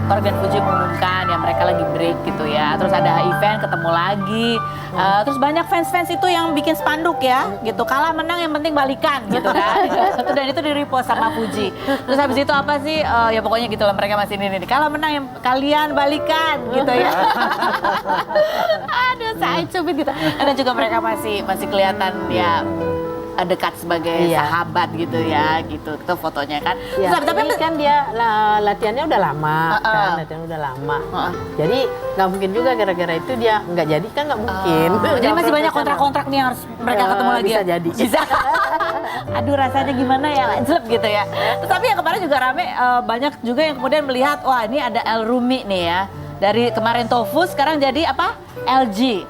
Torek dan Fuji mengumumkan ya mereka lagi break gitu ya. Terus ada event ketemu lagi. Terus banyak fans-fans itu yang bikin spanduk ya gitu. Kalah menang yang penting balikan gitu kan. Dan itu di-repost sama Fuji. Terus habis itu apa sih? Ya pokoknya gitu lah mereka masih ini. Kalah menang yang kalian balikan gitu ya. Aduh, saya cubit gitu. Dan juga mereka masih kelihatan ya dekat sebagai sahabat gitu ya, gitu. Itu fotonya kan. Ya, tapi kan dia latihannya udah lama, kan latihan udah lama. Jadi nggak mungkin juga gara-gara itu dia nggak jadi kan nggak mungkin. Jadi masih banyak kontrak-kontrak nih yang harus mereka ketemu lagi. Bisa ya? jadi. Bisa. Aduh rasanya gimana ya, jelek gitu ya. Tetapi yang kemarin juga rame, banyak juga yang kemudian melihat, wah ini ada El Rumi nih ya. Dari kemarin Tofu sekarang jadi apa? LG.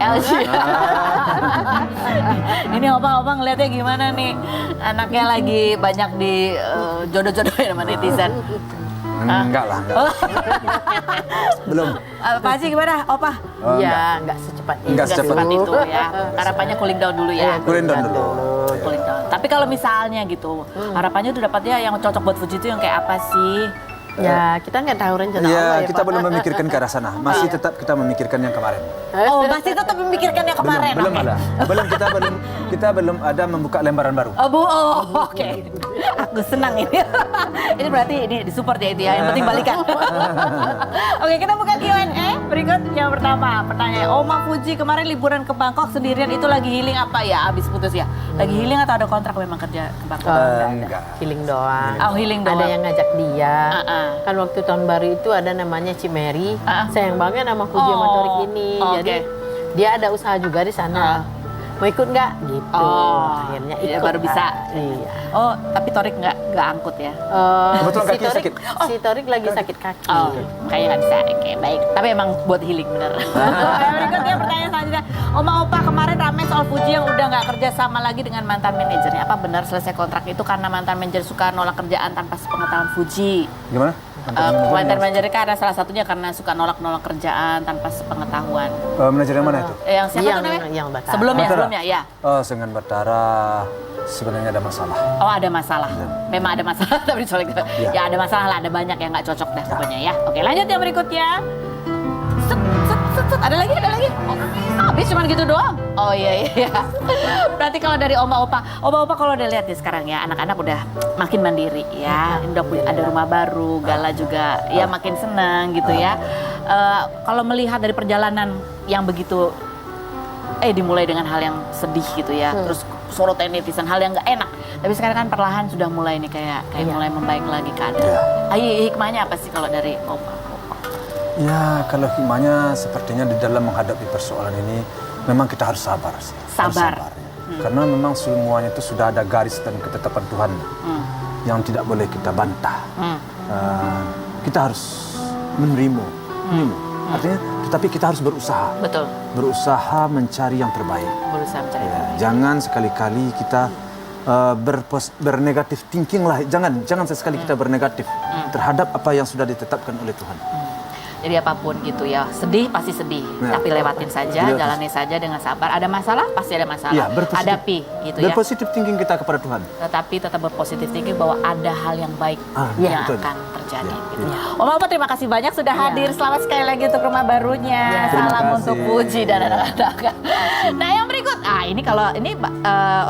Ini opa-opa ngeliatnya gimana nih? Anaknya lagi banyak di jodoh-jodohin sama netizen. Enggak lah, enggak. Belum. Pak Haji gimana, opa? Iya, nggak secepat itu. Nggak secepat itu ya. Harapannya cooling down dulu ya. Cooling down dulu. Cooling down. Tapi kalau misalnya gitu, harapannya tuh dapatnya yang cocok buat Fuji itu yang kayak apa sih? Ya, kita nggak tahu rencana Ya, Allah ya, kita Pak. belum memikirkan ke arah sana. Masih tetap kita memikirkan yang kemarin. Oh, masih tetap memikirkan yang kemarin. Belum oke. ada. Kita belum ada membuka lembaran baru. Oke. Aku senang ini. Ini berarti ini disupport ya itu ya. Yang penting balikan. Oke, kita buka Q&A. Berikut yang pertama, pertanyaan. Oma Fuji kemarin liburan ke Bangkok sendirian itu lagi healing apa ya? Abis putus ya? Lagi healing atau ada kontrak memang kerja ke Bangkok? Enggak. Healing doang. Oh, healing doang. Ada yang ngajak dia. Ah. Kan waktu tahun baru itu ada namanya Cimeri. Sayang banget sama Fuji sama Torik ini. Oke. Jadi dia ada usaha juga di sana. Mau ikut nggak? Gitu. Akhirnya ikut. Ya, baru bisa. Iya. Oh, tapi Torik nggak angkut ya? Kebetulan kaki sakit. Si Torik lagi sakit kaki. Oh, kayaknya nggak bisa. Oke, baik. Tapi emang buat healing bener. Berikutnya pertanyaan selanjutnya. Oma Opa kemarin ramai soal Fuji yang udah nggak kerja sama lagi dengan mantan manajernya. Apa benar selesai kontrak itu karena mantan manajer suka nolak kerjaan tanpa sepengetahuan Fuji? Gimana? Mantan manajernya kan ada salah satunya karena suka nolak kerjaan tanpa sepengetahuan. Manajer yang mana itu? Yang siapa tuh namanya? Yang Batara. Sebelumnya ya. Oh, dengan Batara sebenarnya ada masalah. Oh, ada masalah. Memang ada masalah tapi dicolek. Ya ada masalah lah, ada banyak yang nggak cocok deh pokoknya ya. Oke, lanjut yang berikutnya. Set. Ada lagi? Oh, habis cuman gitu doang. Oh iya. Berarti kalau dari Oma Opa kalau udah lihat nih sekarang ya, anak-anak udah makin mandiri ya. Udah ada rumah baru, Gala juga ya makin senang gitu ya. Kalau melihat dari perjalanan yang begitu dimulai dengan hal yang sedih gitu ya. Terus sorotan netizen, hal yang nggak enak. Tapi sekarang kan perlahan sudah mulai nih kayak mulai membaik lagi keadaan. Hikmahnya apa sih kalau dari Opa? Ya, kalau hikmahnya sepertinya di dalam menghadapi persoalan ini memang kita harus sabar sih. Sabar. Harus sabar ya. Karena memang semuanya itu sudah ada garis dan ketetapan Tuhan yang tidak boleh kita bantah. Kita harus menerima. Artinya, tetapi kita harus berusaha. Betul. Berusaha mencari yang terbaik. Berusaha mencari yang terbaik. Jangan sekali-kali kita bernegatif thinking lah. Jangan sesekali kita bernegatif terhadap apa yang sudah ditetapkan oleh Tuhan. Jadi apapun gitu ya, sedih pasti sedih, tapi lewatin saja, jalani saja dengan sabar. Ada masalah pasti ada masalah, ya, hadapi gitu ya. Berpositif thinking kita kepada Tuhan. Tetapi tetap berpositif thinking bahwa ada hal yang baik yang betul. akan terjadi. Gitu. Oma Opa terima kasih banyak sudah hadir. Selamat sekali lagi untuk rumah barunya. Terima Salam kasih. untuk Fuji dan anak-anak. Nah yang berikut, ini kalau ini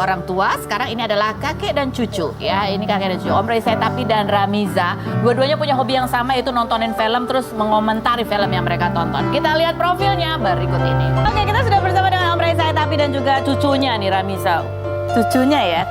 orang tua, sekarang ini adalah kakek dan cucu ya. Ini kakek dan cucu, Om Rey Saitapi dan Ramiza. Dua-duanya punya hobi yang sama, yaitu nontonin film terus mengomentari film yang mereka tonton. Kita lihat profilnya berikut ini. Oke, kita sudah bersama dengan Om Rey Saitapi dan juga cucunya nih Ramiza. Cucunya ya.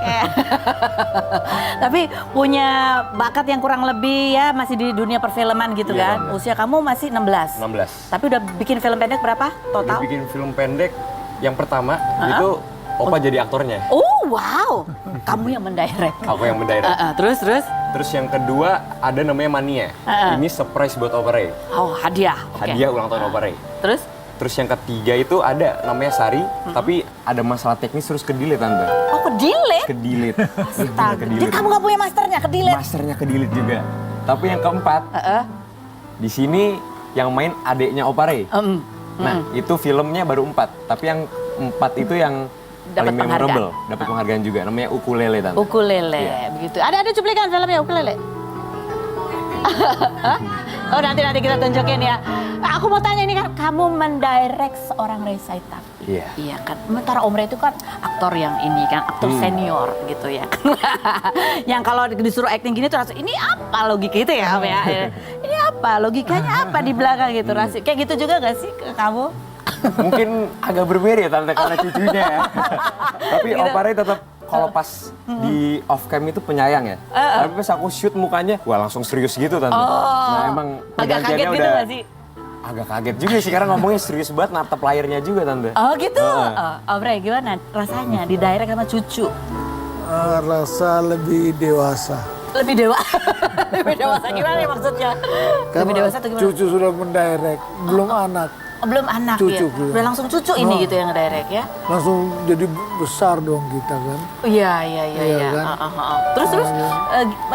Tapi punya bakat yang kurang lebih ya, masih di dunia perfilman gitu kan. Usia kamu masih 16. 16. Tapi udah bikin film pendek berapa total? Udah bikin film pendek yang pertama itu Opa jadi aktornya. Oh wow, kamu yang mendirect. Aku yang mendirect. Terus? Terus yang kedua ada namanya Mania. Ini surprise buat Opa Rey. Oh hadiah. Oke. Hadiah ulang tahun Opa Rey. Terus yang ketiga itu ada namanya Sari, tapi ada masalah teknis terus ke-delete tante. Oh ke-delete? Ke-delete. Astaga. Jadi kamu nggak punya masternya ke-delete? Masternya ke-delete juga. Tapi yang keempat, di sini yang main adiknya Opa Rey. Nah itu filmnya baru 4, tapi yang 4 itu yang Dapat paling memorable, dapat penghargaan juga. Namanya Ukulele tante. Ukulele, begitu. Ada cuplikan filmnya Ukulele? Oh nanti kita tunjukin ya. Nah, aku mau tanya ini kan kamu mendirect seorang Ray Saitapi. Iya. Iya kan. Sementara Om Ray itu kan aktor yang ini kan, aktor senior gitu ya. Yang kalau disuruh acting gini tuh rasanya ini apa logika itu ya Om ya. Ini apa logikanya apa di belakang gitu rasanya. Kayak gitu juga gak sih ke kamu? Mungkin agak berbeda ya Tante karena cucunya ya. Tapi Gitu. Opa Ray tetap kalau pas di off cam itu penyayang ya. Tapi pas aku shoot mukanya, wah langsung serius gitu Tante. Nah emang Agak kaget pergantiannya gitu udah gak sih? agak kaget juga sih karena ngomongnya serius banget natap layarnya juga Tante. Oh gitu? Om Ray gimana rasanya di direct sama cucu? Rasa lebih dewasa. Lebih dewasa? Lebih dewasa gimana nih maksudnya? Lebih Karena dewasa tuh gimana? cucu sudah mendirect, belum anak. Oh, belum anak Cucu, ya? iya. Udah langsung cucu ini gitu yang direct ya? Langsung jadi besar dong kita kan. Iya. Iya kan? Terus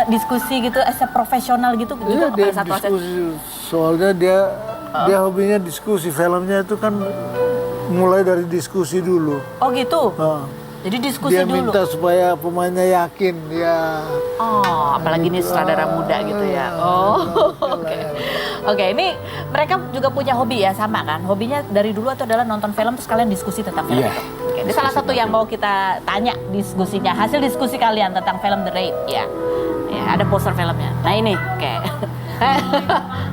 diskusi gitu, as a profesional gitu Iya juga dia pada saat proses. diskusi, soalnya dia hobinya diskusi. Filmnya itu kan mulai dari diskusi dulu. Oh gitu? Ah. Jadi diskusi Dia dulu? minta supaya pemainnya yakin dia. Oh, apalagi ini sutradara muda gitu ya. Oh, oke. Oke, ini mereka juga punya hobi ya, sama kan? Hobinya dari dulu atau adalah nonton film terus kalian diskusi tentang film Iya. itu? Oke, ini salah satu yang mau kita tanya diskusinya, hasil diskusi kalian tentang film The Raid ya. Ya, ada poster filmnya. Nah ini, oke.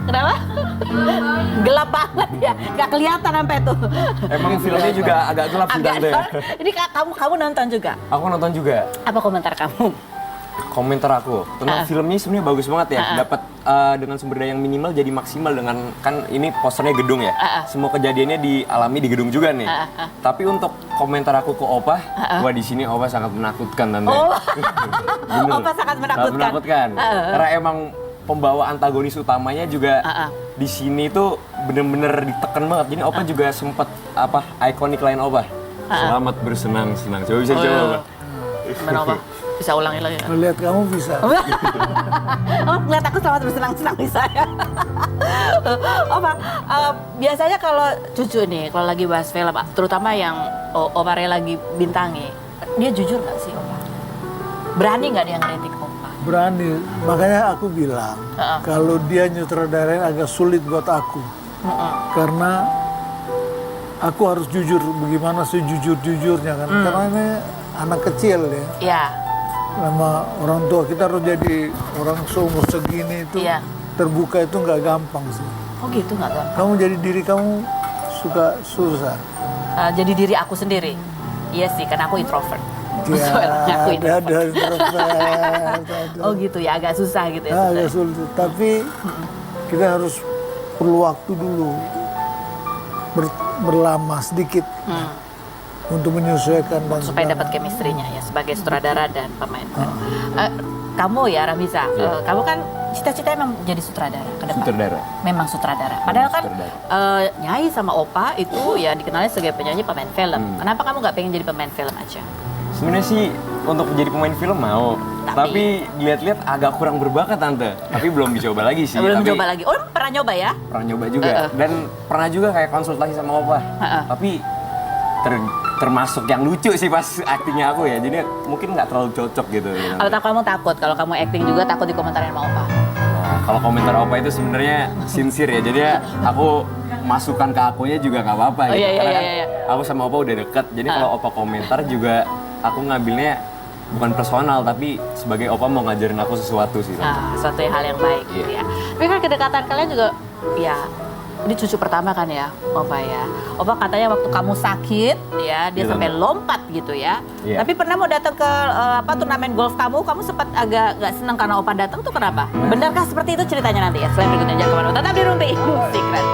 Kenapa? Gelap banget ya, nggak kelihatan sampai tuh. Emang filmnya juga agak gelap sih Agak Tante. dark. Ini kamu nonton juga? Aku nonton juga. Apa komentar kamu? Komentar aku tentang filmnya sebenarnya bagus banget ya. Dapat dengan sumber daya yang minimal jadi maksimal dengan kan ini posternya gedung ya. Semua kejadiannya dialami di gedung juga nih. Tapi untuk komentar aku ke Opa, wah di sini Opa sangat menakutkan Tante. Oh. Bener. Opa sangat menakutkan. menakutkan. Karena emang pembawa antagonis utamanya juga di sini tuh bener-bener ditekan banget. Jadi Opa juga sempat apa ikonik lain Opa. Selamat bersenang-senang. Coba bisa coba Opa. Gimana Opa? Bisa ulangi lagi. Lihat kamu bisa. Oh, ngeliat aku selamat bersenang-senang di saya. Opa, biasanya kalau cucu nih, kalau lagi bahas film, terutama yang Opa Ray lagi bintangi, dia jujur nggak sih Opa? Berani nggak dia ngeritik Opa? Berani. Makanya aku bilang kalau dia nyutradarain agak sulit buat aku. Karena aku harus jujur bagaimana sejujur-jujurnya kan. Karena ini anak kecil ya. Iya. Sama orang tua kita harus jadi orang seumur segini itu Iya. terbuka itu nggak gampang sih. Oh gitu nggak gampang. Kamu jadi diri kamu suka susah. Jadi diri aku sendiri. Iya sih, karena aku introvert. Ya, Aku introvert. ada introvert. Oh gitu ya, agak susah gitu ya. Nah, agak sebenarnya. sulit. Tapi kita harus perlu waktu dulu berlama sedikit untuk menyesuaikan dan Supaya dapat chemistry-nya ya sebagai sutradara dan pemain. Kamu ya Ramiza, kamu kan cita-cita emang jadi sutradara ke depan. Sutradara. Memang sutradara. Padahal kan Sutradara. Nyai sama Opa itu ya dikenalnya sebagai penyanyi pemain film. Kenapa kamu nggak pengen jadi pemain film aja? Sebenarnya sih untuk menjadi pemain film mau, tapi lihat-lihat agak kurang berbakat Tante. Tapi belum dicoba lagi sih. Belum Tapi coba lagi. Oh pernah nyoba ya? Pernah nyoba juga dan pernah juga kayak konsultasi sama Opa. Tapi termasuk yang lucu sih pas aktingnya aku ya. Jadi mungkin nggak terlalu cocok gitu. Kalau kamu takut, kalau kamu acting juga takut dikomentarin sama Opa. Nah, kalau komentar Opa itu sebenarnya sincere ya. Jadi aku masukan ke akunya juga nggak apa-apa Oh, gitu. iya, Karena iya. aku sama Opa udah deket. Jadi kalau Opa komentar juga aku ngambilnya bukan personal tapi sebagai Opa mau ngajarin aku sesuatu sih. Suatu hal yang baik gitu ya. Tapi kan kedekatan kalian juga ya ini cucu pertama kan ya, Opa ya. Opa katanya waktu kamu sakit ya, dia Iya, sampai Tante. lompat gitu ya. Iya. Tapi pernah mau datang ke turnamen golf kamu sempat agak nggak senang karena Opa datang tuh kenapa? Benarkah seperti itu ceritanya nanti ya? Selain berikutnya jangan kemana-mana. Tetap di Rumpi Secret.